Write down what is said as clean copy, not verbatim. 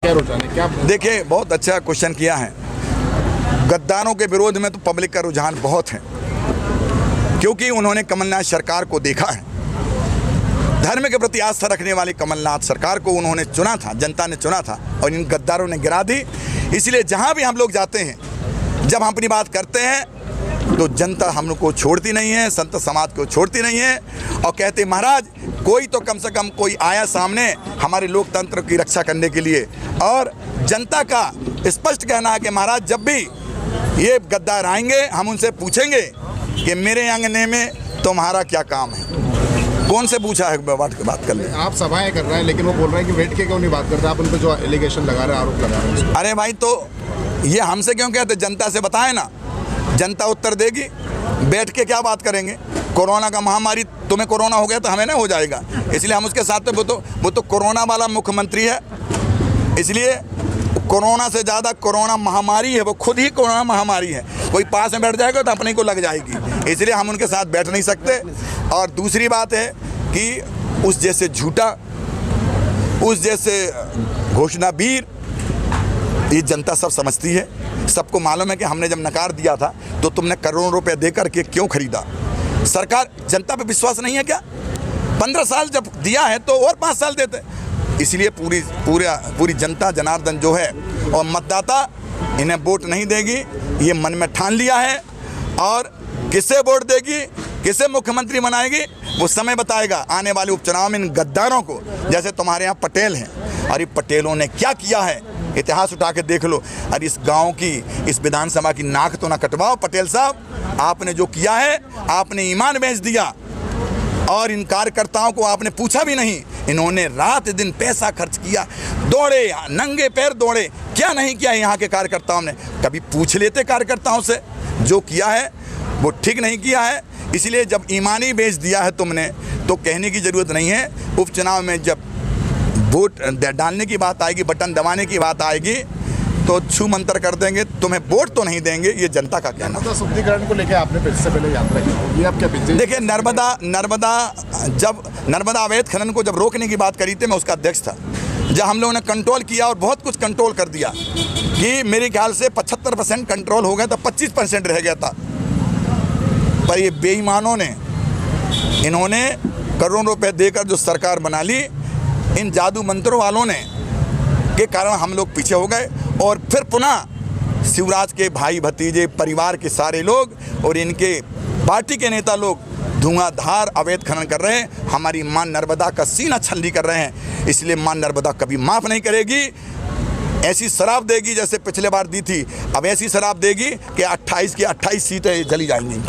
क्या रुझान है, क्या? देखिए, बहुत अच्छा क्वेश्चन किया है। गद्दारों के विरोध में तो पब्लिक का रुझान बहुत है, क्योंकि उन्होंने कमलनाथ सरकार को देखा है। धर्म के प्रति आस्था रखने वाली कमलनाथ सरकार को उन्होंने चुना था, जनता ने चुना था, और इन गद्दारों ने गिरा दी। इसलिए जहां भी हम लोग जाते हैं, जब हम अपनी बात करते हैं तो जनता हम लोग को छोड़ती नहीं है, संत समाज को छोड़ती नहीं है, और कहते महाराज कोई तो कम से कम कोई आया सामने हमारे लोकतंत्र की रक्षा करने के लिए। और जनता का स्पष्ट कहना है कि महाराज जब भी ये गद्दार आएंगे हम उनसे पूछेंगे कि मेरे आंगने में तुम्हारा क्या काम है। कौन से पूछा है, बात कर ले। आप सभाएं कर रहे हैं, लेकिन वो बोल रहे हैं कि बैठ के क्यों नहीं बात करते, आप उन पर जो एलिगेशन लगा रहे हैं, आरोप लगा रहे हैं। अरे भाई, तो ये हमसे क्यों कहते, जनता से बताएं ना, जनता उत्तर देगी। बैठ के क्या बात करेंगे? कोरोना का महामारी, तुम्हें कोरोना हो गया तो हमें ना हो जाएगा, इसलिए हम उसके साथ। वो तो कोरोना वाला मुख्यमंत्री है, इसलिए कोरोना से ज़्यादा कोरोना महामारी है, वो खुद ही कोरोना महामारी है। कोई पास में बैठ जाएगा तो अपने को लग जाएगी, इसलिए हम उनके साथ बैठ नहीं सकते। और दूसरी बात है कि उस जैसे झूठा, उस जैसे घोषणावीर ये जनता सब समझती है। सबको मालूम है कि हमने जब नकार दिया था तो तुमने करोड़ों रुपए देकर के क्यों खरीदा। सरकार, जनता पे विश्वास नहीं है क्या? 15 साल जब दिया है तो और 5 साल देते। इसलिए पूरी जनता जनार्दन जो है और मतदाता इन्हें वोट नहीं देगी, ये मन में ठान लिया है। और किसे वोट देगी, किसे मुख्यमंत्री बनाएगी, वो समय बताएगा। आने वाले उपचुनाव में इन गद्दारों को, जैसे तुम्हारे यहाँ पटेल हैं, और ये पटेलों ने क्या किया है, इतिहास उठा के देख लो। अरे इस गांव की, इस विधानसभा की नाक तो ना कटवाओ पटेल साहब। आपने जो किया है, आपने ईमान बेच दिया, और इन कार्यकर्ताओं को आपने पूछा भी नहीं। इन्होंने रात दिन पैसा खर्च किया, दौड़े, नंगे पैर दौड़े। क्या नहीं किया यहाँ के कार्यकर्ताओं ने? कभी पूछ लेते कार्यकर्ताओं से? जो किया है वो ठीक नहीं किया है। इसलिए जब ईमान ही बेच दिया है तुमने, तो कहने की ज़रूरत नहीं है। उपचुनाव में जब वोट डालने की बात आएगी, बटन दबाने की बात आएगी, तो छू मंतर कर देंगे, तुम्हें वोट तो नहीं देंगे। ये जनता का कहना। तो शुद्धिकरण को लेकर आपने फिर से पहले यात्रा की, ये आप क्या? देखिए, नर्मदा अवैध खनन को जब रोकने की बात करी थी, मैं उसका अध्यक्ष था। जब हम लोगों ने कंट्रोल किया और बहुत कुछ कंट्रोल कर दिया, कि मेरे ख्याल से 75% कंट्रोल हो गया था, 25% रह गया था। पर ये बेईमानों ने, इन्होंने करोड़ों रुपए देकर जो सरकार बना ली, इन जादू मंत्रों वालों ने के कारण हम लोग पीछे हो गए। और फिर पुनः शिवराज के भाई भतीजे, परिवार के सारे लोग और इनके पार्टी के नेता लोग धुआंधार अवैध खनन कर रहे हैं। हमारी मां नर्मदा का सीना छल्ली कर रहे हैं। इसलिए मां नर्मदा कभी माफ़ नहीं करेगी। ऐसी शराब देगी जैसे पिछले बार दी थी, अब ऐसी शराब देगी कि 28 की 28 सीटें जली जाएंगी।